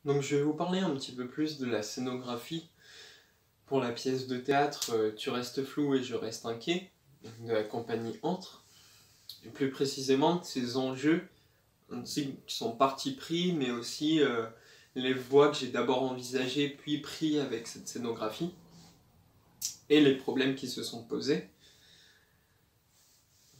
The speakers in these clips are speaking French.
Donc je vais vous parler un petit peu plus de la scénographie pour la pièce de théâtre Tu restes flou et je reste inquiet, de la compagnie Entre, et plus précisément de ses enjeux qui sont parti pris, mais aussi les voies que j'ai d'abord envisagées puis pris avec cette scénographie, et les problèmes qui se sont posés.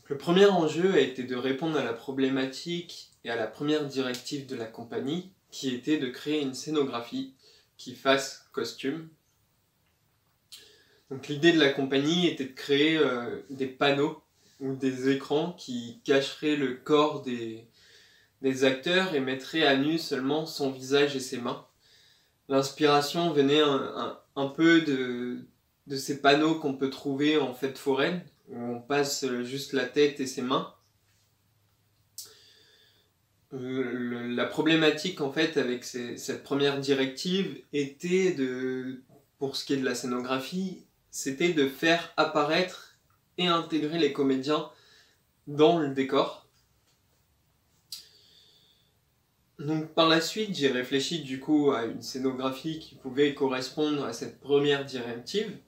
Le premier enjeu a été de répondre à la problématique et à la première directive de la compagnie, qui était de créer une scénographie qui fasse costume. Donc l'idée de la compagnie était de créer des panneaux ou des écrans qui cacheraient le corps des acteurs et mettraient à nu seulement son visage et ses mains. L'inspiration venait un peu de ces panneaux qu'on peut trouver en fête foraine, où on passe juste la tête et ses mains. La problématique en fait avec cette première directive était pour ce qui est de la scénographie, c'était de faire apparaître et intégrer les comédiens dans le décor. Donc par la suite, j'ai réfléchi du coup à une scénographie qui pouvait correspondre à cette première directive.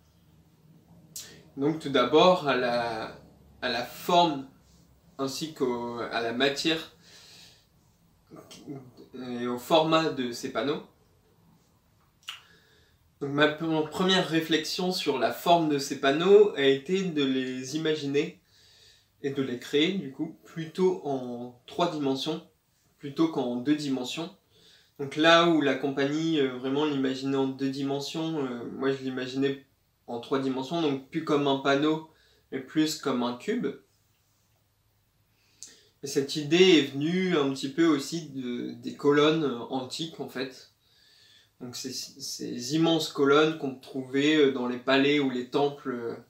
Donc tout d'abord à la forme ainsi qu'à la matière et au format de ces panneaux. Donc ma première réflexion sur la forme de ces panneaux a été de les imaginer et de les créer du coup plutôt en 3 dimensions plutôt qu'en 2 dimensions. Donc là où la compagnie vraiment l'imaginait en 2 dimensions, moi je l'imaginais en 3 dimensions, donc plus comme un panneau mais plus comme un cube. Et cette idée est venue un petit peu aussi des colonnes antiques en fait. Donc ces immenses colonnes qu'on trouvait dans les palais ou les temples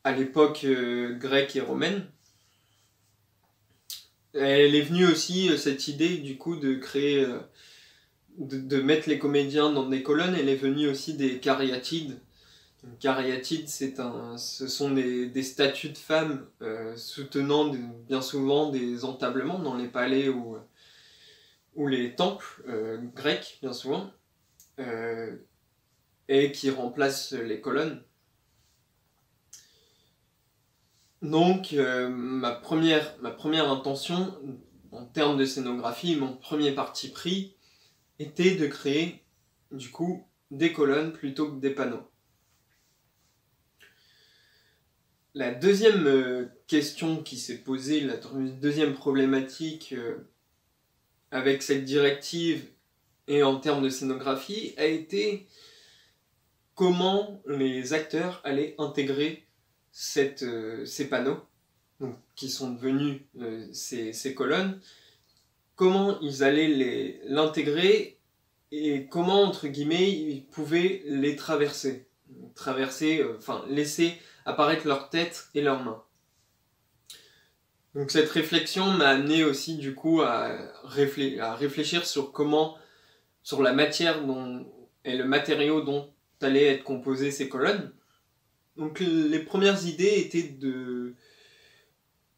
à l'époque grecque et romaine. Elle est venue aussi cette idée du coup de créer, de mettre les comédiens dans des colonnes. Elle est venue aussi des cariatides. Une cariatide, ce sont des statues de femmes soutenant bien souvent des entablements dans les palais ou les temples grecs, bien souvent, et qui remplacent les colonnes. Donc ma première intention en termes de scénographie, mon premier parti pris était de créer du coup des colonnes plutôt que des panneaux. La deuxième question qui s'est posée, la deuxième problématique avec cette directive et en termes de scénographie a été comment les acteurs allaient intégrer ces panneaux, donc, qui sont devenus ces colonnes, comment ils allaient l'intégrer et comment, entre guillemets, ils pouvaient les traverser, laisser apparaître leur tête et leurs mains. Donc cette réflexion m'a amené aussi du coup à réfléchir sur la matière et le matériau dont allaient être composées ces colonnes. Donc les premières idées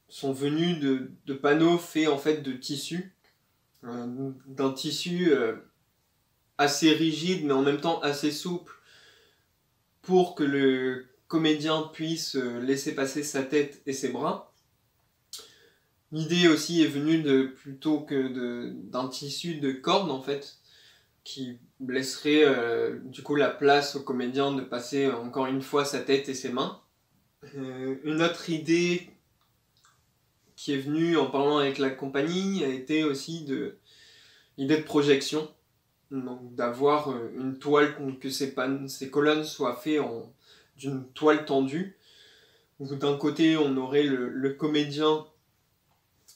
sont venues de panneaux faits en fait de tissu, d'un tissu assez rigide mais en même temps assez souple pour que le comédien puisse laisser passer sa tête et ses bras. L'idée aussi est venue plutôt que d'un tissu de corde en fait, qui laisserait du coup la place au comédien de passer encore une fois sa tête et ses mains. Une autre idée qui est venue en parlant avec la compagnie a été aussi l'idée de projection, donc d'avoir une toile, que ces colonnes soient faites d'une toile tendue, où d'un côté on aurait le comédien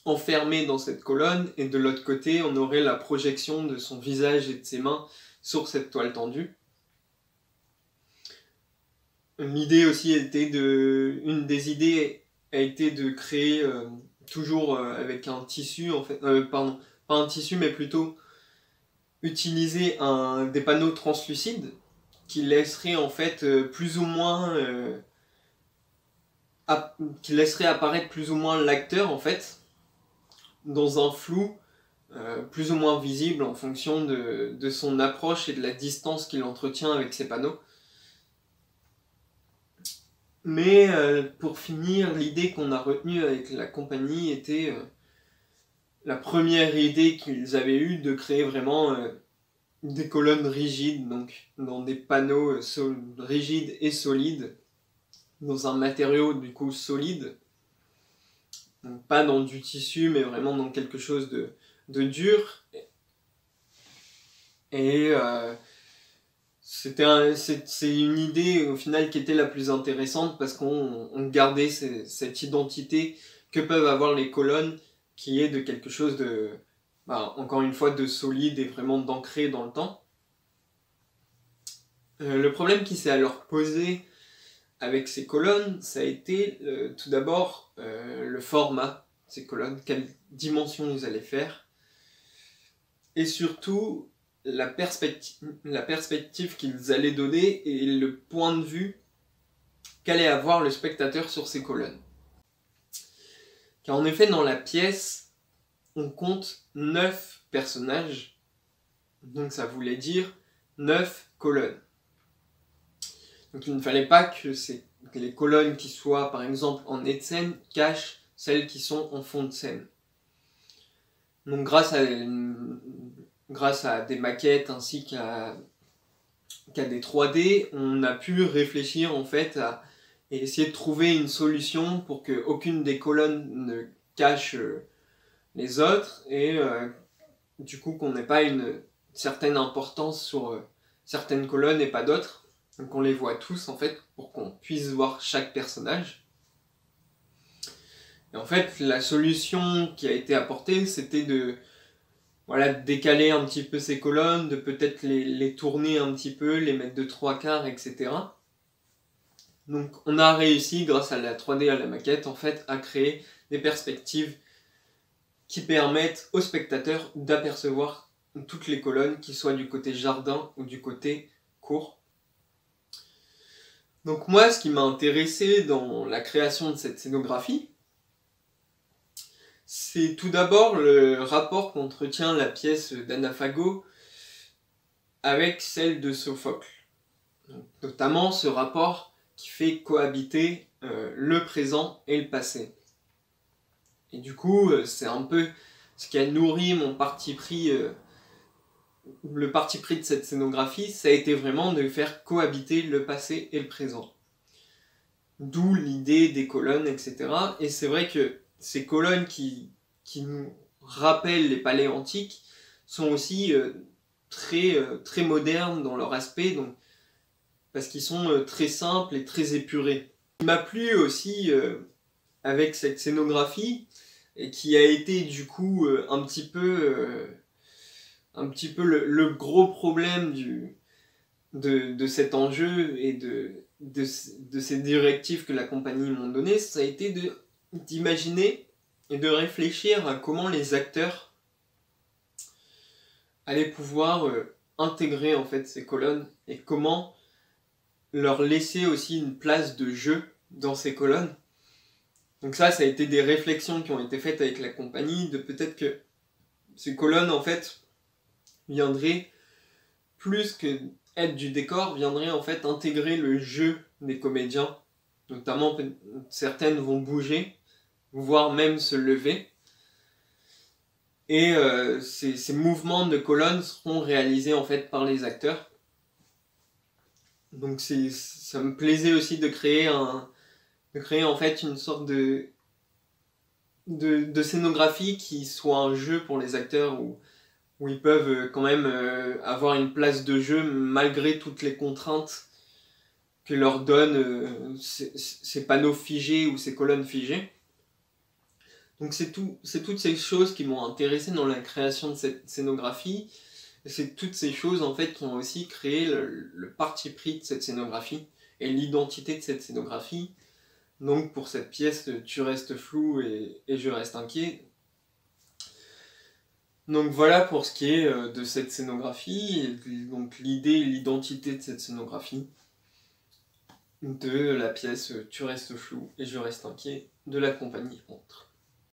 enfermé dans cette colonne, et de l'autre côté on aurait la projection de son visage et de ses mains sur cette toile tendue. L'idée aussi une des idées a été de créer toujours avec un tissu en fait, pardon, pas un tissu mais plutôt utiliser des panneaux translucides qui laisseraient en fait plus ou moins qui laisseraient apparaître plus ou moins l'acteur en fait dans un flou plus ou moins visible en fonction de son approche et de la distance qu'il entretient avec ses panneaux. Mais pour finir, l'idée qu'on a retenue avec la compagnie était la première idée qu'ils avaient eue de créer vraiment des colonnes rigides, donc dans des panneaux rigides et solides, dans un matériau du coup solide, donc pas dans du tissu mais vraiment dans quelque chose de dur. Et c'est une idée au final qui était la plus intéressante parce qu'on gardait cette identité que peuvent avoir les colonnes, qui est de quelque chose de, encore une fois, de solide et vraiment d'ancré dans le temps. Le problème qui s'est alors posé avec ces colonnes, ça a été tout d'abord le format de ces colonnes, quelle dimension ils allaient faire, et surtout la perspective qu'ils allaient donner et le point de vue qu'allait avoir le spectateur sur ces colonnes. Car en effet, dans la pièce, on compte 9 personnages, donc ça voulait dire 9 colonnes. Donc il ne fallait pas que les colonnes qui soient par exemple en nez de scène cachent celles qui sont en fond de scène. Donc grâce à des maquettes ainsi qu'à des 3D, on a pu réfléchir en fait et essayer de trouver une solution pour qu'aucune des colonnes ne cache les autres et du coup qu'on n'ait pas une certaine importance sur certaines colonnes et pas d'autres. Donc on les voit tous en fait pour qu'on puisse voir chaque personnage. Et en fait la solution qui a été apportée c'était de décaler un petit peu ces colonnes, de peut-être les tourner un petit peu, les mettre de 3/4, etc. Donc on a réussi grâce à la 3D, à la maquette en fait, à créer des perspectives qui permettent aux spectateurs d'apercevoir toutes les colonnes, qu'ils soient du côté jardin ou du côté cour. Donc moi, ce qui m'a intéressé dans la création de cette scénographie, c'est tout d'abord le rapport qu'entretient la pièce d'Anaphago avec celle de Sophocle. Donc, notamment ce rapport qui fait cohabiter le présent et le passé. Et du coup, c'est un peu ce qui a nourri mon parti pris, le parti pris de cette scénographie, ça a été vraiment de faire cohabiter le passé et le présent. D'où l'idée des colonnes, etc. Et c'est vrai que ces colonnes qui nous rappellent les palais antiques sont aussi très modernes dans leur aspect, donc, parce qu'ils sont très simples et très épurés. Ce qui m'a plu aussi avec cette scénographie, et qui a été du coup un petit peu le gros problème de cet enjeu et de ces directives que la compagnie m'ont donné, ça a été d'imaginer et de réfléchir à comment les acteurs allaient pouvoir intégrer en fait ces colonnes et comment leur laisser aussi une place de jeu dans ces colonnes. Donc ça a été des réflexions qui ont été faites avec la compagnie, de peut-être que ces colonnes en fait viendraient, plus que être du décor, viendraient en fait intégrer le jeu des comédiens. Notamment, certaines vont bouger, voire même se lever. Et ces mouvements de colonnes seront réalisés en fait par les acteurs. Donc ça me plaisait aussi de créer en fait une sorte de scénographie qui soit un jeu pour les acteurs où ils peuvent quand même avoir une place de jeu malgré toutes les contraintes que leur donnent ces panneaux figés ou ces colonnes figées. Donc c'est toutes ces choses qui m'ont intéressé dans la création de cette scénographie. C'est toutes ces choses en fait qui ont aussi créé le parti pris de cette scénographie et l'identité de cette scénographie. Donc pour cette pièce, tu restes flou et je reste inquiet. Donc voilà pour ce qui est de cette scénographie, et donc l'idée et l'identité de cette scénographie, de la pièce Tu restes flou et je reste inquiet de la compagnie Entre.